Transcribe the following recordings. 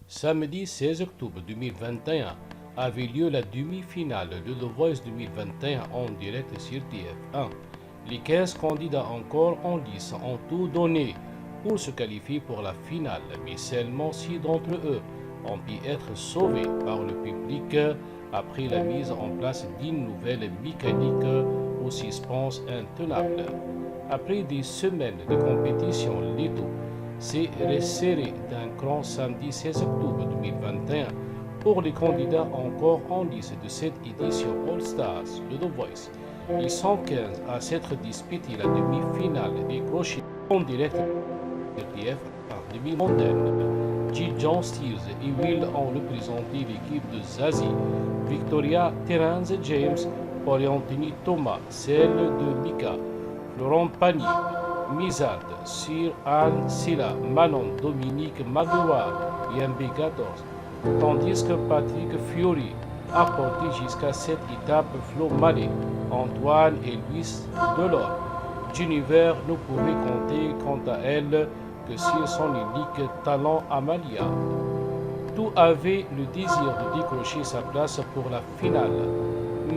Samedi 16 octobre 2021 avait lieu la demi-finale de The Voice 2021 en direct sur TF1. Les 15 candidats encore en lice ont tout donné pour se qualifier pour la finale, mais seulement 6 d'entre eux ont pu être sauvés par le public après la mise en place d'une nouvelle mécanique au suspense intenable. Après des semaines de compétition, l'étau s'est resserré d'un cran samedi 16 octobre 2021 pour les candidats encore en lice de cette édition All Stars de The Voice. Ils sont 15 à s'être disputés la demi-finale décrochée en direct de TF par demi-mondaine. G. John Steers et Will ont représenté l'équipe de Zazie, Victoria, Terence James, Paul-Anthony Thomas, celle de Mika, Florent Pagny, Mizad, Sir Anne Silla, Manon, Dominique Magloire et MB14, tandis que Patrick Fiori a porté jusqu'à cette étape Flo Mallet, Antoine et Louis Delors. Jennifer ne pouvait compter quant à elle que sur son unique talent Amalia. Tout avait le désir de décrocher sa place pour la finale,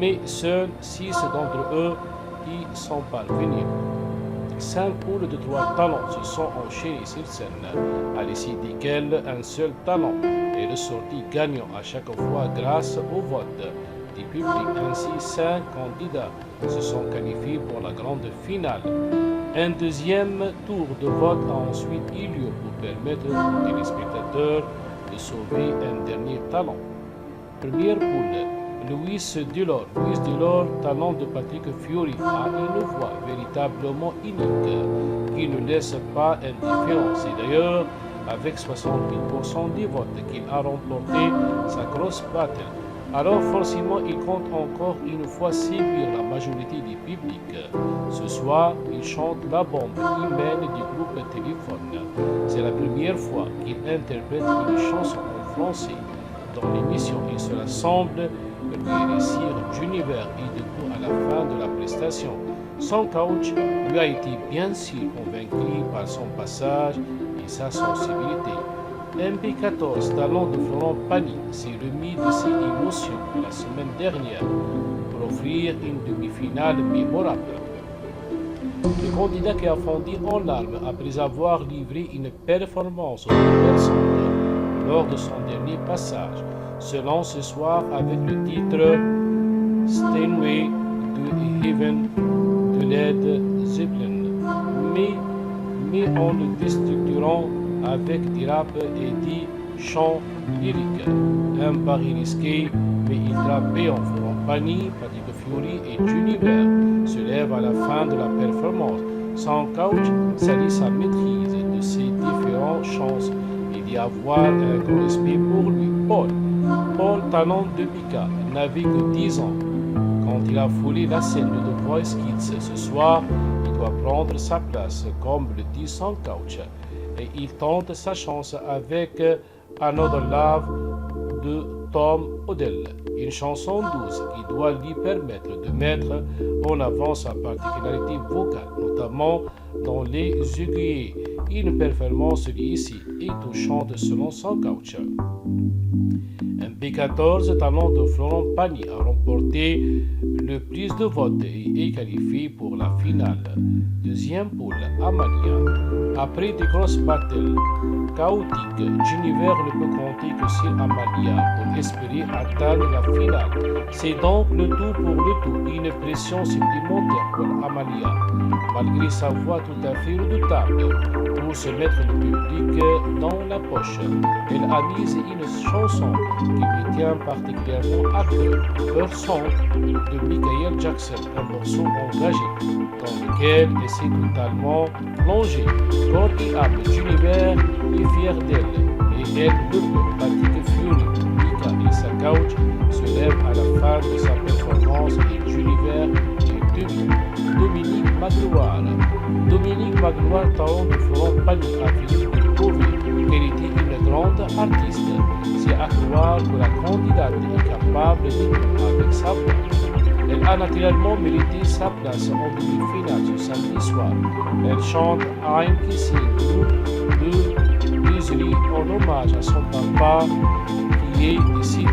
mais seuls 6 d'entre eux y sont parvenus. 5 poules de 3 talents se sont enchaînées sur scène, à l'issue desquelles un seul talent est ressorti gagnant à chaque fois grâce au vote du public. Ainsi, 5 candidats se sont qualifiés pour la grande finale. Un deuxième tour de vote a ensuite eu lieu pour permettre aux téléspectateurs de sauver un dernier talent. Première poule, Louis Delors. Louis Delors, talent de Patrick Fiori, a une voix véritablement unique qui ne laisse pas indifférent. C'est d'ailleurs avec 68% des votes qu'il a remporté sa grosse battle. Alors forcément, il compte encore une fois séduire la majorité du public. Ce soir, il chante la bombe humaine du groupe Téléphone. C'est la première fois qu'il interprète une chanson en français. Dans l'émission, il se rassemble lui réussir Jennifer est debout à la fin de la prestation. Son coach lui a été bien sûr convaincu par son passage et sa sensibilité. MB14, talent de Florent Pagny, s'est remis de ses émotions la semaine dernière pour offrir une demi-finale mémorable. Le candidat qui a fondu en larmes après avoir livré une performance bouleversante lors de son dernier passage se lance ce soir avec le titre Stairway to Heaven de Led Zeppelin, mais en le déstructurant avec des rap et des chants lyriques. Un pari risqué, mais il trappait en Florent Pagny, Patrick Fiori et Jennifer se lève à la fin de la performance. Son coach salue sa maîtrise de ses différentes chances et d'y avoir un grand respect pour lui. Paul, talent de Mika, n'avait que 10 ans. Quand il a foulé la scène de The Voice Kids ce soir, il doit prendre sa place, comme le dit son coach. Et il tente sa chance avec Another Love de Tom Odell, une chanson douce qui doit lui permettre de mettre en avant sa particularité vocale, notamment dans les aiguillés. Une performance réussie et touchante selon son coach. Un B14, talent de Florent Pagny, a remporté le plus de votes et est qualifié pour la finale. Deuxième poule, Amalia. Après des grosses battles chaotiques, Jennifer ne peut compter que sur Amalia pour espérer atteindre la finale. C'est donc le tout pour le tout, une pression supplémentaire pour Amalia, malgré sa voix tout à fait redoutable, pour se mettre le public dans la poche. Elle a mis une chanson qui lui tient particulièrement à cœur, Her Song de Michael Jackson, un morceau engagé dans lequel elle s'est totalement plongée. Corps et âme, Jennifer est fière d'elle et elle le peut. Patrick Fiori, Mika et sa coach se lèvent à la fin de sa performance et Jennifer est demi. Dominique Magloire. Dominique Magloire, talent de Florent Pagny, a fini de prouver qu'elle était une grande artiste. C'est à croire que la candidate est capable de tout avec sa voix. Elle a naturellement mérité sa place en demi-finale ce samedi soir. Elle chante I'm Kissing You de causerie en hommage à son papa qui est décédé.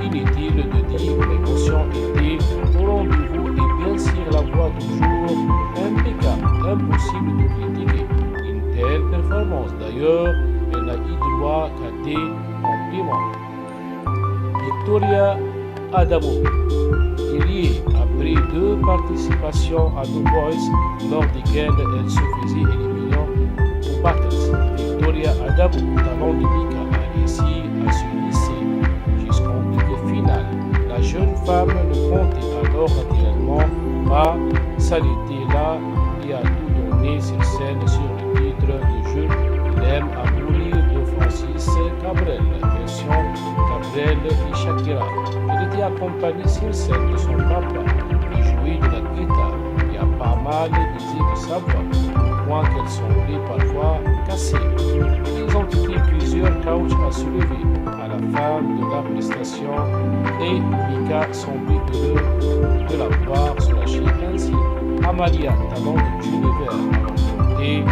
Inutile de dire que l'émotion était au rendez-vous et bien sûr la voix toujours impeccable, impossible de critiquer. Une telle performance d'ailleurs, elle n'a eu droit qu'à des compliments. Victoria Adamo, liée après 2 participations à The Voice lors desquelles elle se faisait éliminer au Battles. Victoria Adamo, talent de Mika, a réussi à se hisser jusqu'en demi-finale. La jeune femme ne comptait alors naturellement pas s'arrêter là et a tout donné sur scène sur le titre du jeu Il aime à mourir de Francis Cabrel, version Cabrel et Shakira. Elle était accompagnée sur scène de son papa qui jouait de la guitare. Il y a pas mal d'idées de sa voix, au point qu'elle semblait parfois cassée. Ils ont été plusieurs couches à soulever à la fin de la prestation et Mika semblait heureux de la voir se lâcher ainsi. Amalia, talent de l'univers, a remporté le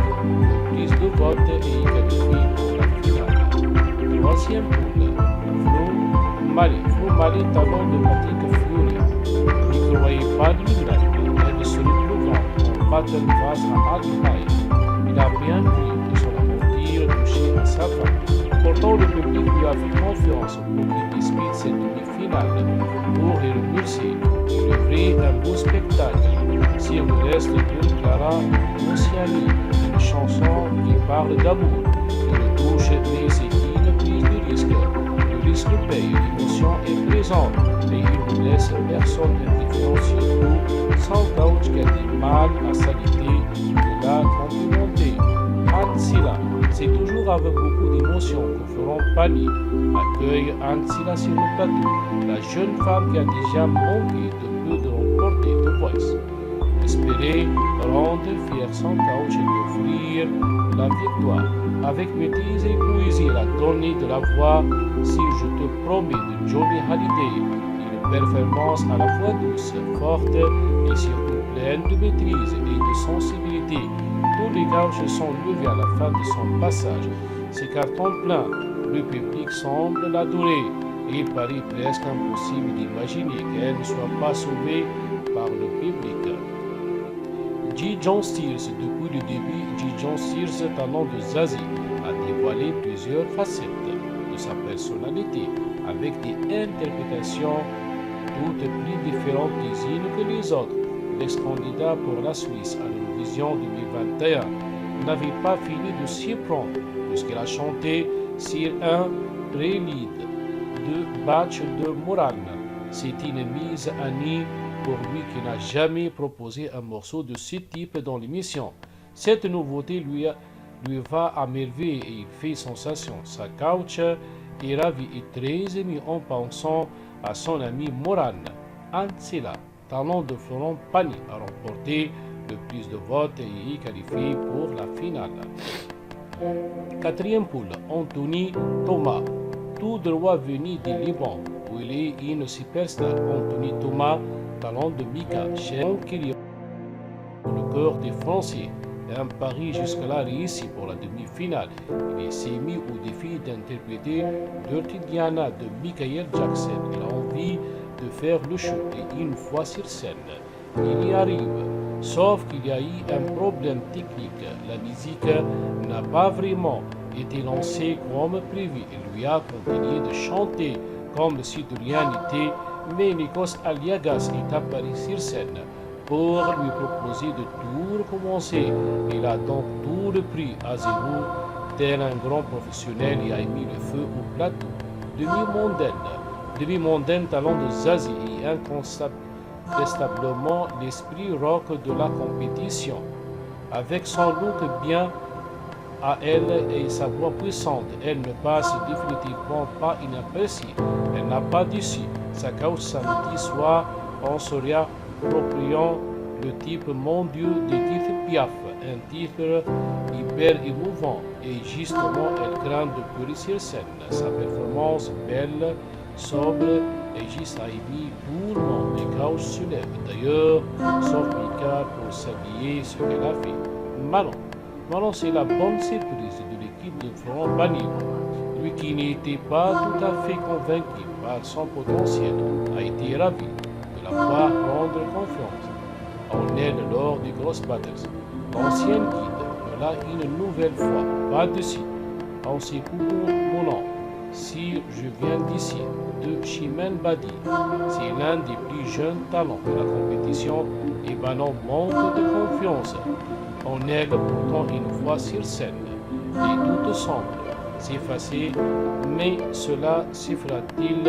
prise de vote et est qualifiée pour la finale. Troisième poule, Flo Malé, talent de Patrick Fury. Ne croyez pas lui-même, elle se retrouvant en battle face à Alpine. Il a bien pris de son aventure touché à sa fin. Pourtant, le public lui a fait confiance pour qu'il dispute cette demi-finale. Pour les remercier, il livrait un beau spectacle. Sur le reste de Clara Oceani, une chanson qui parle d'amour, qui ne touche mais c'est une prise de risque. Le risque paye, l'émotion est présente, mais il ne laisse personne indifférent, surtout sans coach qui a du mal à s'arrêter de la complimenter. Anne-Silla, c'est toujours avec beaucoup d'émotion que Florent Pagny accueille Anne-Silla sur le plateau, la jeune femme qui a déjà manqué de peu de remporter The Voice. Espérer rendre fier son coach et lui offrir la victoire. Avec maîtrise et poésie, la donnée de la voix, si je te promets, de Johnny Hallyday, une performance à la fois douce, forte et surtout pleine de maîtrise et de sensibilité. Tous les coachs sont levés à la fin de son passage. Ses cartons pleins, le public semble l'adorer et il paraît presque impossible d'imaginer qu'elle ne soit pas sauvée par le public. G. John Steers, depuis le début, G. John Steers, talent de Zazie, a dévoilé plusieurs facettes de sa personnalité avec des interprétations toutes plus différentes les unes que les autres. L'ex-candidat pour la Suisse à l'Eurovision 2021 n'avait pas fini de s'y prendre puisqu'elle a chanté sur un prélude de Batch de Moran. C'est une mise à nu pour lui qui n'a jamais proposé un morceau de ce type dans l'émission. Cette nouveauté lui va à merveille et il fait sensation. Sa couch est ravie et très émue en pensant à son ami Moran. Anne-Silla, talent de Florent Pagny, a remporté le plus de votes et est qualifié pour la finale. Quatrième poule, Anthony Thomas, tout droit venu du Liban, où il est une superstar. Anthony Thomas, talent de Mika, cher qui le cœur des Français. Un pari jusque-là réussi pour la demi-finale. Il s'est mis au défi d'interpréter Dirty Diana de Michael Jackson. Il a envie de faire le show et une fois sur scène, il y arrive. Sauf qu'il y a eu un problème technique. La musique n'a pas vraiment été lancée comme prévu. Il lui a continué de chanter comme si de rien n'était, mais Nikos Aliagas est apparu sur scène pour lui proposer de tout recommencer. Il a donc tout repris à zéro, tel un grand professionnel et a mis le feu au plateau. Demi-mondaine, talent de Zazie et incontestablement l'esprit rock de la compétition. Avec son look bien à elle et sa voix puissante, elle ne passe définitivement pas inaperçue. Elle n'a pas d'ici. Sa couch samedi soir en se réappropriant le type Mon Dieu de titre Piaf, un titre hyper émouvant et justement elle craint de pleurer sur scène. Sa performance belle, sobre et juste a émis tout le monde. Les couches se lèvent d'ailleurs, sauf Mika pour s'habiller ce qu'elle a fait. Manon, c'est la bonne surprise de l'équipe l'équipe de Florent Pagny. Lui qui n'était pas tout à fait convaincu par son potentiel a été ravi de la voir prendre confiance en elle lors des grosses battles. L'ancien guide l'a une nouvelle fois pas de site en s'écoutant mon nom. Si je viens d'ici, de Chimène Badi, c'est l'un des plus jeunes talents de la compétition et Banon manque de confiance en elle pourtant une fois sur scène. Les doutes semblent s'effacer, mais cela suffira-t-il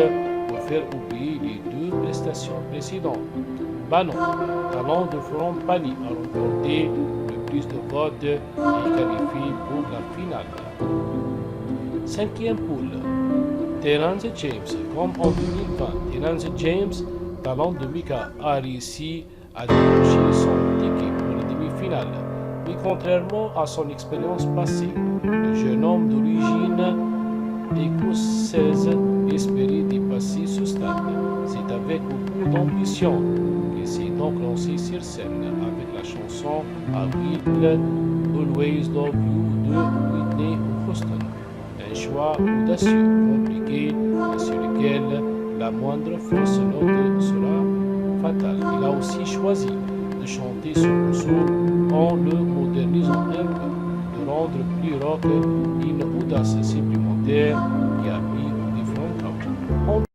pour faire oublier les deux prestations précédentes? Banon, talent de Florent Pagny, a remporté le plus de votes et qualifié pour la finale. Cinquième poule, Terence James, comme en 2020. Terence James, talent de Mika, a réussi à décrocher son ticket pour la demi-finale. Mais contrairement à son expérience passée, le jeune homme d'origine écossaise espérait dépasser ce stade. C'est avec beaucoup d'ambition qu'il s'est donc lancé sur scène avec la chanson I Will Always Love You de Whitney Houston. Un choix audacieux, compliqué, et sur lequel la moindre fausse note sera fatale. Il a aussi choisi de chanter son morceau en le modernisant un peu, de rendre plus rock une audace supplémentaire qui a mis différents coups.